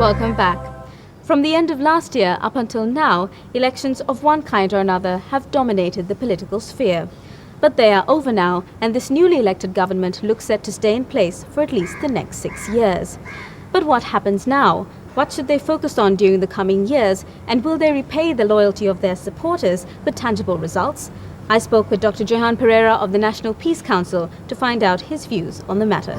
Welcome back. From the end of last year up until now, elections of one kind or another have dominated the political sphere. But they are over now, and this newly elected government looks set to stay in place for at least the next 6 years. But what happens now? What should they focus on during the coming years, and will they repay the loyalty of their supporters with tangible results? I spoke with Dr. Jehan Perera of the National Peace Council to find out his views on the matter.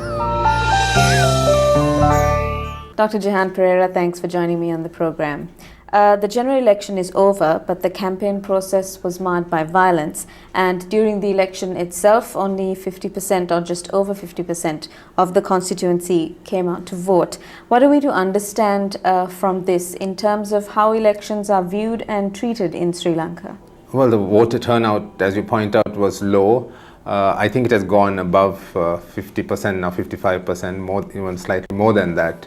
Dr. Jehan Perera, thanks for joining me on the program. The general election is over, but the campaign process was marred by violence, and during the election itself, only 50% or just over 50% of the constituency came out to vote. What are we to understand from this in terms of how elections are viewed and treated in Sri Lanka? Well, the voter turnout, as you point out, was low. I think it has gone above 50%, now 55%, more, even slightly more than that.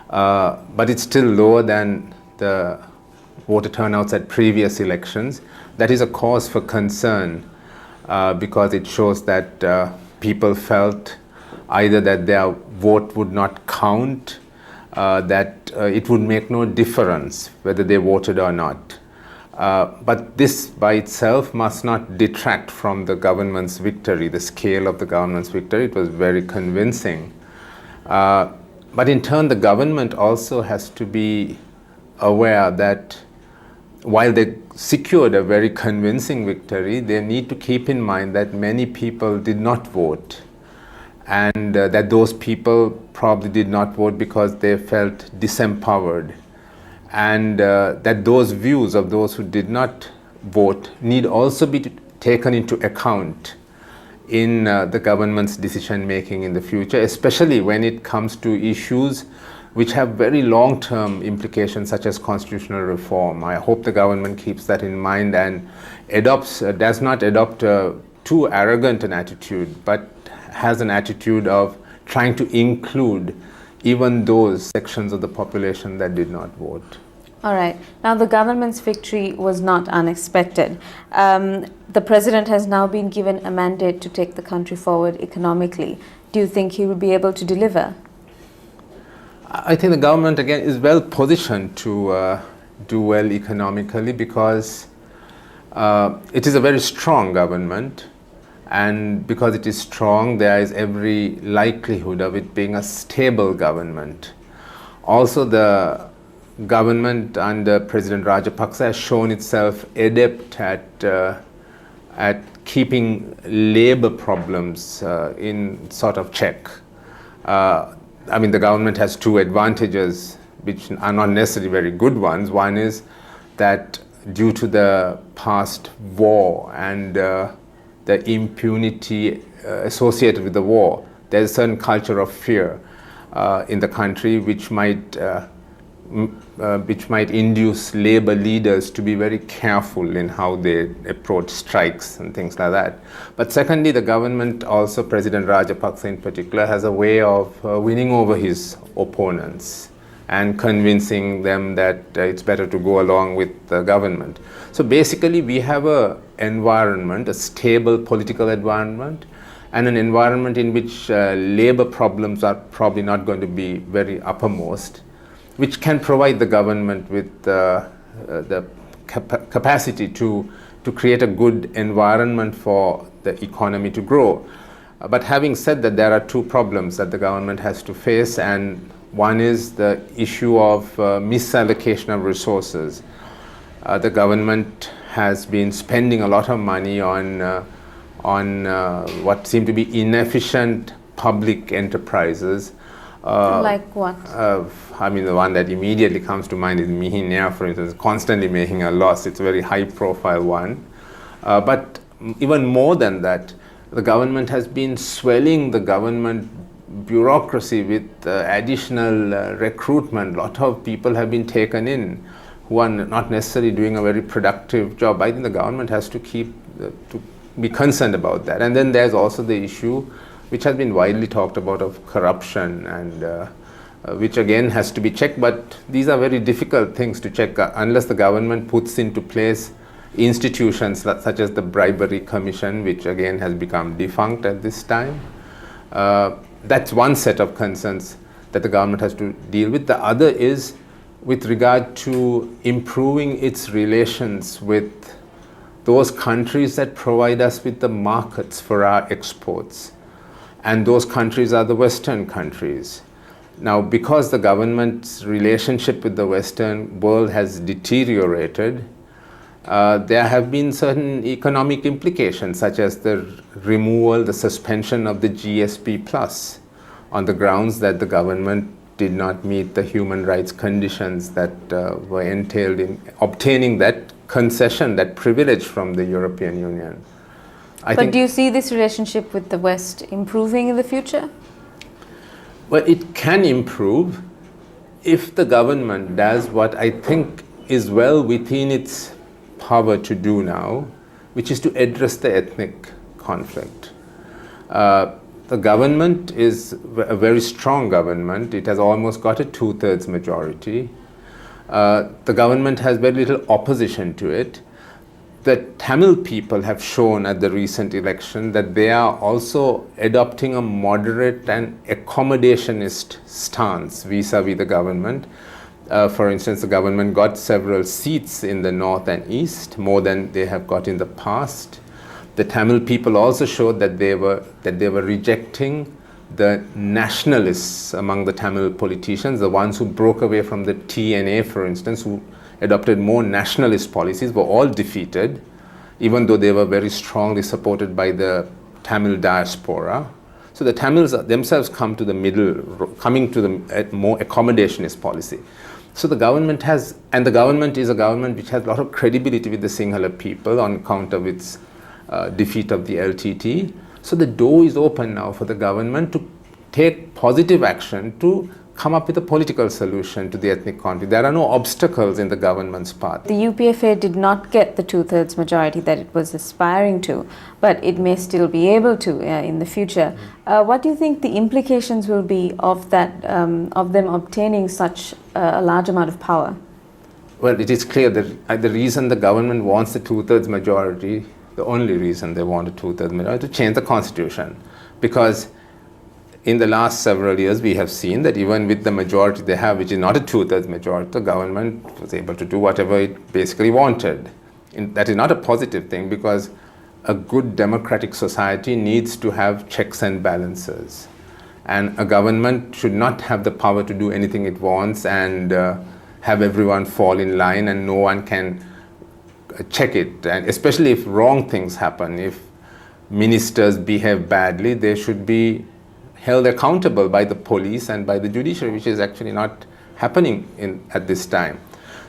But it's still lower than the voter turnouts at previous elections. That is a cause for concern because it shows that people felt either that their vote would not count, that it would make no difference whether they voted or not. But this by itself must not detract from the government's victory, the scale of the government's victory. It was very convincing. But in turn, the government also has to be aware that while they secured a very convincing victory, they need to keep in mind that many people did not vote, and that those people probably did not vote because they felt disempowered, and that those views of those who did not vote need also be taken into account in the government's decision making in the future, especially when it comes to issues which have very long-term implications such as constitutional reform. I hope the government keeps that in mind and does not adopt a too arrogant an attitude, but has an attitude of trying to include even those sections of the population that did not vote. All right. Now, the government's victory was not unexpected. The president has now been given a mandate to take the country forward economically. Do you think he will be able to deliver? I think the government, again, is well positioned to do well economically because it is a very strong government, and because it is strong, there is every likelihood of it being a stable government. Also, the government under President Rajapaksa has shown itself adept at keeping labor problems in sort of check. I mean, the government has two advantages, which are not necessarily very good ones. One is that due to the past war and the impunity associated with the war, there's a certain culture of fear in the country which might induce labor leaders to be very careful in how they approach strikes and things like that. But secondly, the government, also President Rajapaksa in particular, has a way of winning over his opponents and convincing them that it's better to go along with the government. So basically, we have an environment, a stable political environment, and an environment in which labor problems are probably not going to be very uppermost, which can provide the government with the capacity to create a good environment for the economy to grow. But having said that, there are two problems that the government has to face, and one is the issue of misallocation of resources. The government has been spending a lot of money on what seem to be inefficient public enterprises. Like what? I mean, the one that immediately comes to mind is Mihin Air, for instance, constantly making a loss. It's a very high-profile one. But even more than that, the government has been swelling the government bureaucracy with additional recruitment. A lot of people have been taken in who are not necessarily doing a very productive job. I think the government has to be concerned about that. And then there's also the issue, which has been widely talked about, of corruption, and which again has to be checked. But these are very difficult things to check unless the government puts into place institutions such as the Bribery Commission, which again has become defunct at this time. That's one set of concerns that the government has to deal with. The other is with regard to improving its relations with those countries that provide us with the markets for our exports. And those countries are the Western countries. Now, because the government's relationship with the Western world has deteriorated, there have been certain economic implications, such as the removal, the suspension of the GSP Plus, on the grounds that the government did not meet the human rights conditions that were entailed in obtaining that concession, that privilege from the European Union. But do you see this relationship with the West improving in the future? Well, it can improve if the government does what I think is well within its power to do now, which is to address the ethnic conflict. The government is a very strong government. It has almost got a 2/3 majority. The government has very little opposition to it. The Tamil people have shown at the recent election that they are also adopting a moderate and accommodationist stance vis-a-vis the government. For instance, the government got several seats in the north and east, more than they have got in the past. The Tamil people also showed that they were rejecting the nationalists among the Tamil politicians, the ones who broke away from the TNA, for instance, who adopted more nationalist policies, were all defeated, even though they were very strongly supported by the Tamil diaspora. So the Tamils themselves come to the middle, coming to the more accommodationist policy. So the government has, and the government is a government which has a lot of credibility with the Sinhala people on account of its defeat of the LTT. So the door is open now for the government to take positive action to come up with a political solution to the ethnic conflict. There are no obstacles in the government's path. The UPFA did not get the 2/3 majority that it was aspiring to, but it may still be able to in the future. What do you think the implications will be of that, of them obtaining such a large amount of power? Well, it is clear that the reason the government wants the 2/3 majority, the only reason they want a 2/3 majority, to change the constitution, because in the last several years, we have seen that even with the majority they have, which is not a 2/3 majority, the government was able to do whatever it basically wanted. That is not a positive thing, because a good democratic society needs to have checks and balances. And a government should not have the power to do anything it wants and have everyone fall in line and no one can check it. And especially if wrong things happen, if ministers behave badly, they should be held accountable by the police and by the judiciary, which is actually not happening at this time.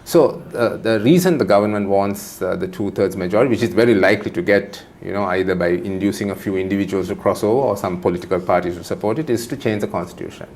So the reason the government wants the 2/3 majority, which is very likely to get, either by inducing a few individuals to cross over or some political parties to support it, is to change the constitution.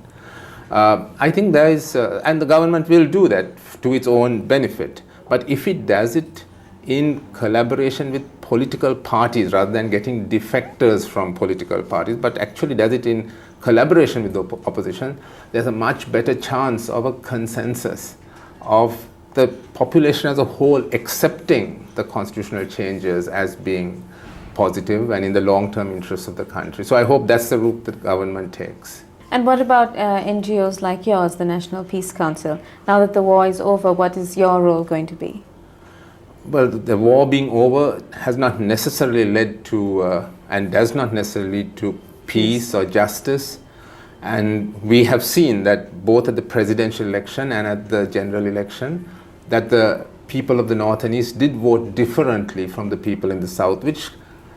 I think there is, and the government will do that to its own benefit. But if it does it in collaboration with political parties rather than getting defectors from political parties, but actually does it in collaboration with the opposition, there's a much better chance of a consensus of the population as a whole accepting the constitutional changes as being positive and in the long-term interests of the country. So I hope that's the route the government takes. And what about NGOs like yours, the National Peace Council? Now that the war is over, what is your role going to be? Well, the war being over has not necessarily led to, and does not necessarily lead to peace or justice. And we have seen that both at the presidential election and at the general election, that the people of the North and East did vote differently from the people in the South,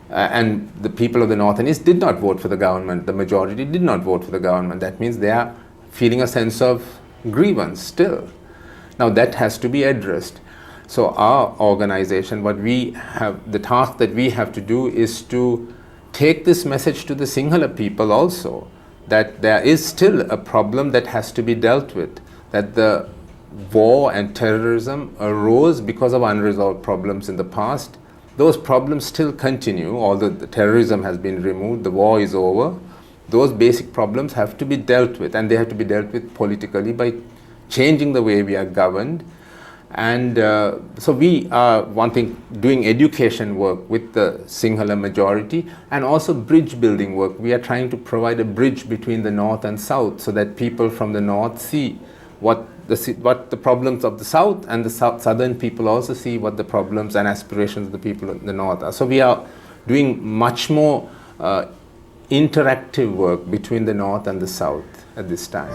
and the people of the North and East did not vote for the government. The majority did not vote for the government. That means they are feeling a sense of grievance still. Now that has to be addressed. So our organization, the task that we have to do is to take this message to the Sinhala people also, that there is still a problem that has to be dealt with, that the war and terrorism arose because of unresolved problems in the past. Those problems still continue, although the terrorism has been removed, the war is over. Those basic problems have to be dealt with, and they have to be dealt with politically by changing the way we are governed. And so we are doing education work with the Sinhala majority and also bridge building work. We are trying to provide a bridge between the North and South so that people from the North see what the problems of the South, and the Southern people also see what the problems and aspirations of the people in the North are. So we are doing much more interactive work between the North and the South at this time.